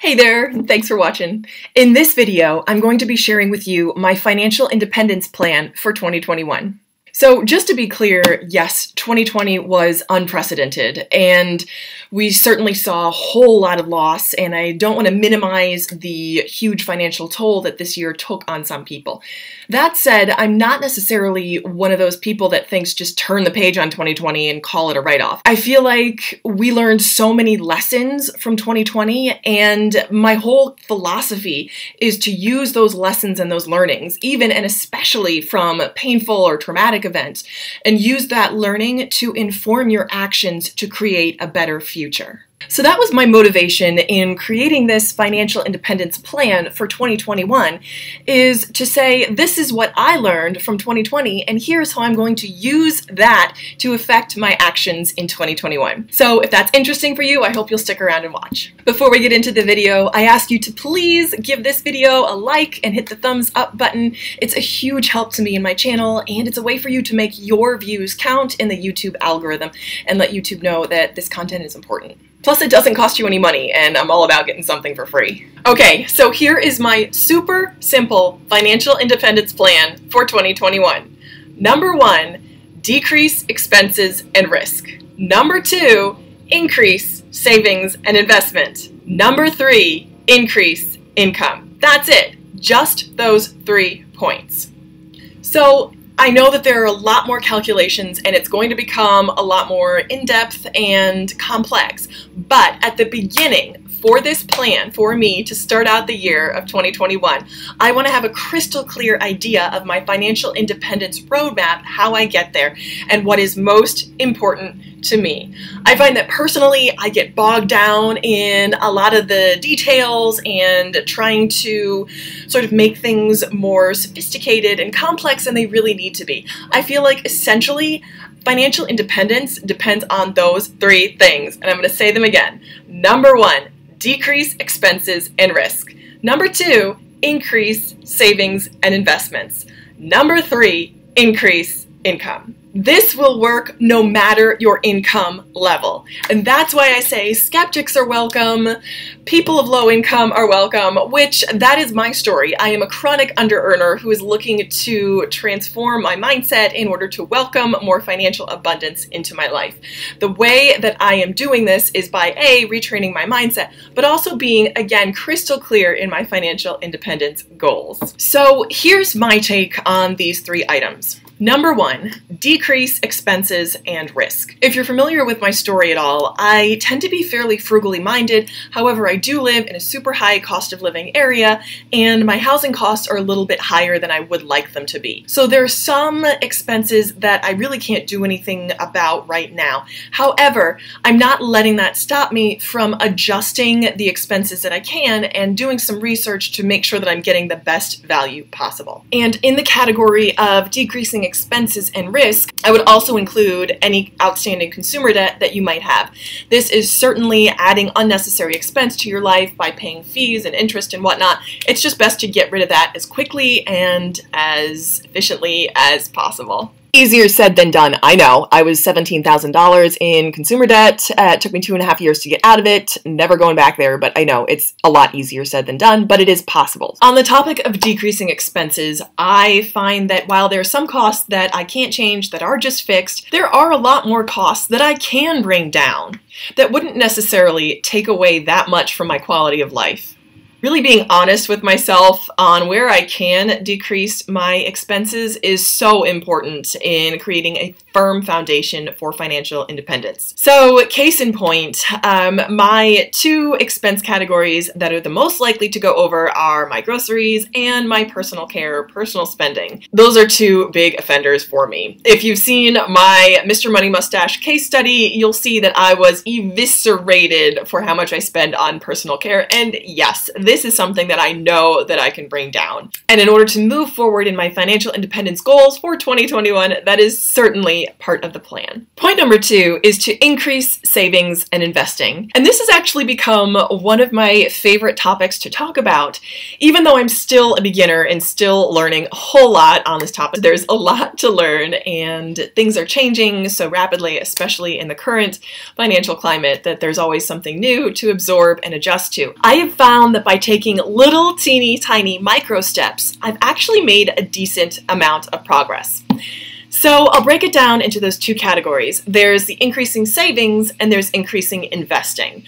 Hey there, thanks for watching. In this video, I'm going to be sharing with you my financial independence plan for 2021. So just to be clear, yes, 2020 was unprecedented, and we certainly saw a whole lot of loss, and I don't want to minimize the huge financial toll that this year took on some people. That said, I'm not necessarily one of those people that thinks just turn the page on 2020 and call it a write-off. I feel like we learned so many lessons from 2020, and my whole philosophy is to use those lessons and those learnings, even and especially from painful or traumatic events, and use that learning to inform your actions to create a better future. So that was my motivation in creating this financial independence plan for 2021, is to say this is what I learned from 2020 and here's how I'm going to use that to affect my actions in 2021. So if that's interesting for you, I hope you'll stick around and watch. Before we get into the video, I ask you to please give this video a like and hit the thumbs up button. It's a huge help to me and my channel, and it's a way for you to make your views count in the YouTube algorithm and let YouTube know that this content is important. Plus, it doesn't cost you any money, and I'm all about getting something for free. Okay, so here is my super simple financial independence plan for 2021. Number 1, decrease expenses and risk. Number 2, increase savings and investment. Number 3, increase income. That's it. Just those 3 points. So I know that there are a lot more calculations and it's going to become a lot more in-depth and complex, but at the beginning, for this plan, for me to start out the year of 2021, I want to have a crystal clear idea of my financial independence roadmap, how I get there, and what is most important to me. I find that personally I get bogged down in a lot of the details and trying to sort of make things more sophisticated and complex than they really need to be. I feel like essentially financial independence depends on those 3 things, and I'm going to say them again. Number 1, decrease expenses and risk. Number 2, increase savings and investments. Number 3, increase income. This will work no matter your income level. And that's why I say skeptics are welcome, people of low income are welcome, which that is my story. I am a chronic under-earner who is looking to transform my mindset in order to welcome more financial abundance into my life. The way that I am doing this is by A, retraining my mindset, but also being, again, crystal clear in my financial independence goals. So here's my take on these 3 items. Number 1, decrease expenses and risk. If you're familiar with my story at all, I tend to be fairly frugally minded. However, I do live in a super high cost of living area, and my housing costs are a little bit higher than I would like them to be. So there are some expenses that I really can't do anything about right now. However, I'm not letting that stop me from adjusting the expenses that I can and doing some research to make sure that I'm getting the best value possible. And in the category of decreasing expenses and risk, I would also include any outstanding consumer debt that you might have. This is certainly adding unnecessary expense to your life by paying fees and interest and whatnot. It's just best to get rid of that as quickly and as efficiently as possible. Easier said than done, I know. I was $17,000 in consumer debt. It took me 2.5 years to get out of it. Never going back there, but I know it's a lot easier said than done, but it is possible. On the topic of decreasing expenses, I find that while there are some costs that I can't change that are just fixed, there are a lot more costs that I can bring down that wouldn't necessarily take away that much from my quality of life. Really being honest with myself on where I can decrease my expenses is so important in creating a firm foundation for financial independence. So, case in point, my 2 expense categories that are the most likely to go over are my groceries and my personal care, personal spending. Those are 2 big offenders for me. If you've seen my Mr. Money Mustache case study, you'll see that I was eviscerated for how much I spend on personal care, and yes, this is something that I know that I can bring down. And in order to move forward in my financial independence goals for 2021, that is certainly part of the plan. Point number 2 is to increase savings and investing. And this has actually become one of my favorite topics to talk about, even though I'm still a beginner and still learning a whole lot on this topic. There's a lot to learn and things are changing so rapidly, especially in the current financial climate, that there's always something new to absorb and adjust to. I have found that by taking little teeny tiny micro steps, I've actually made a decent amount of progress. So I'll break it down into those two categories. There's the increasing savings and there's increasing investing.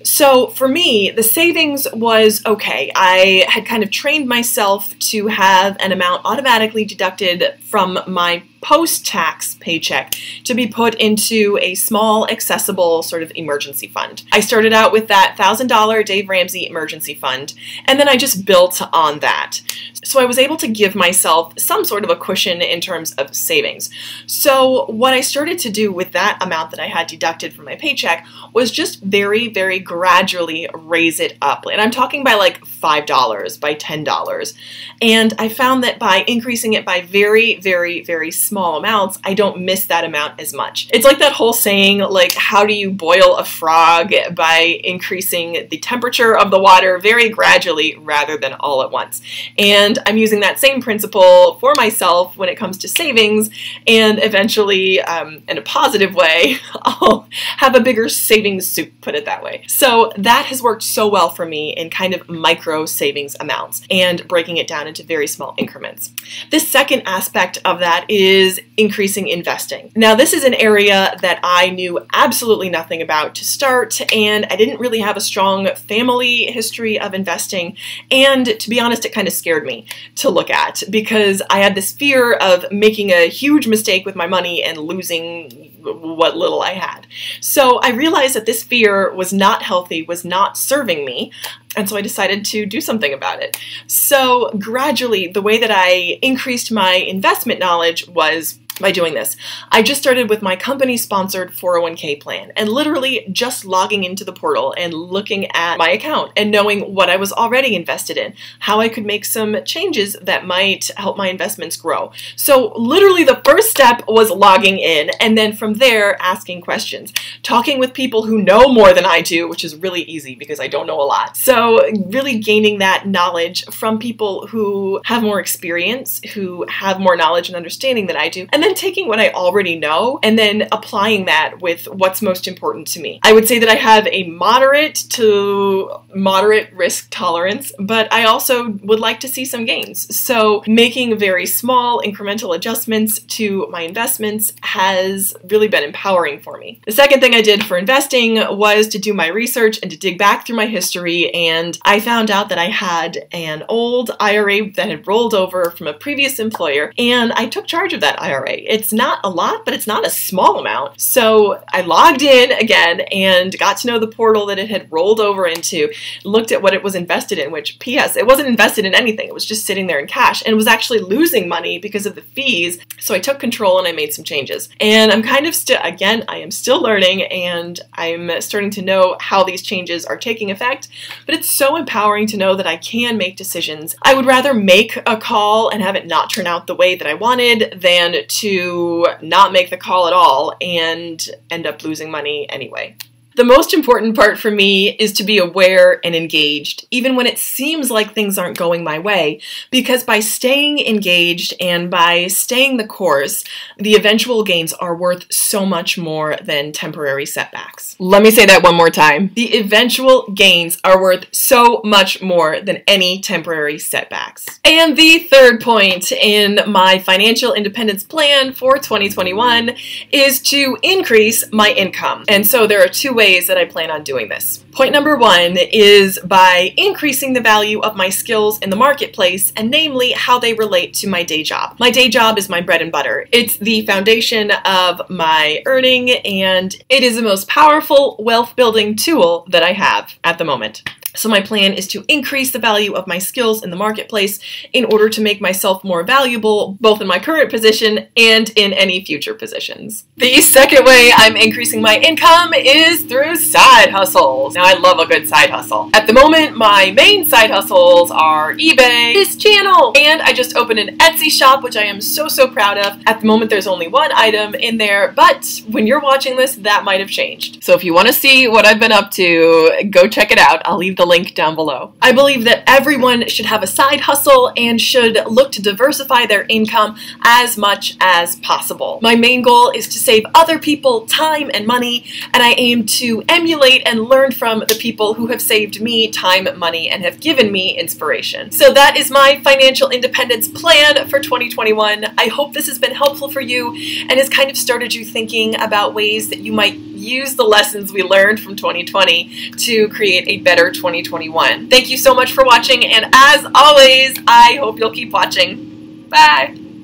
So for me, the savings was okay. I had kind of trained myself to have an amount automatically deducted from my post-tax paycheck to be put into a small, accessible sort of emergency fund. I started out with that $1,000 Dave Ramsey emergency fund, and then I just built on that. So I was able to give myself some sort of a cushion in terms of savings. So what I started to do with that amount that I had deducted from my paycheck was just very, very gradually raise it up. And I'm talking by like $5, by $10. And I found that by increasing it by very, very, very small amounts, I don't miss that amount as much. It's like that whole saying, like, how do you boil a frog? By increasing the temperature of the water very gradually rather than all at once. And I'm using that same principle for myself when it comes to savings, and eventually, in a positive way, I'll have a bigger savings soup, put it that way. So that has worked so well for me in kind of micro savings amounts and breaking it down into very small increments. This second aspect of that is increasing investing. Now, this is an area that I knew absolutely nothing about to start, and I didn't really have a strong family history of investing, and to be honest, it kind of scared me to look at because I had this fear of making a huge mistake with my money and losing what little I had. So I realized that this fear was not healthy, was not serving me, and so I decided to do something about it. So gradually, the way that I increased my investment knowledge was by doing this. I just started with my company-sponsored 401k plan and literally just logging into the portal and looking at my account and knowing what I was already invested in, how I could make some changes that might help my investments grow. So literally the first step was logging in, and then from there asking questions, talking with people who know more than I do, which is really easy because I don't know a lot. So really gaining that knowledge from people who have more experience, who have more knowledge and understanding than I do, and then taking what I already know and then applying that with what's most important to me. I would say that I have a moderate to moderate risk tolerance, but I also would like to see some gains. So making very small incremental adjustments to my investments has really been empowering for me. The second thing I did for investing was to do my research and to dig back through my history, and I found out that I had an old IRA that had rolled over from a previous employer, and I took charge of that IRA. It's not a lot, but it's not a small amount. So I logged in again and got to know the portal that it had rolled over into, looked at what it was invested in, which, P.S., it wasn't invested in anything. It was just sitting there in cash and was actually losing money because of the fees. So I took control and I made some changes. And I'm kind of still, again, I am still learning and I'm starting to know how these changes are taking effect, but it's so empowering to know that I can make decisions. I would rather make a call and have it not turn out the way that I wanted than to not make the call at all and end up losing money anyway. The most important part for me is to be aware and engaged, even when it seems like things aren't going my way, because by staying engaged and by staying the course, the eventual gains are worth so much more than temporary setbacks. Let me say that one more time. The eventual gains are worth so much more than any temporary setbacks. And the third point in my financial independence plan for 2021 is to increase my income. And so there are two ways that I plan on doing this. Point number one is by increasing the value of my skills in the marketplace, and namely how they relate to my day job. My day job is my bread and butter. It's the foundation of my earning, and it is the most powerful wealth building tool that I have at the moment. So my plan is to increase the value of my skills in the marketplace in order to make myself more valuable, both in my current position and in any future positions. The second way I'm increasing my income is through side hustles. Now, I love a good side hustle. At the moment, my main side hustles are eBay, this channel, and I just opened an Etsy shop, which I am so proud of. At the moment, there's only one item in there, but when you're watching this, that might have changed. So if you want to see what I've been up to, go check it out. I'll leave the link down below. I believe that everyone should have a side hustle and should look to diversify their income as much as possible. My main goal is to save other people time and money, and I aim to emulate and learn from the people who have saved me time, money, and have given me inspiration. So that is my financial independence plan for 2021. I hope this has been helpful for you and has kind of started you thinking about ways that you might use the lessons we learned from 2020 to create a better 2021. Thank you so much for watching, and as always, I hope you'll keep watching. Bye!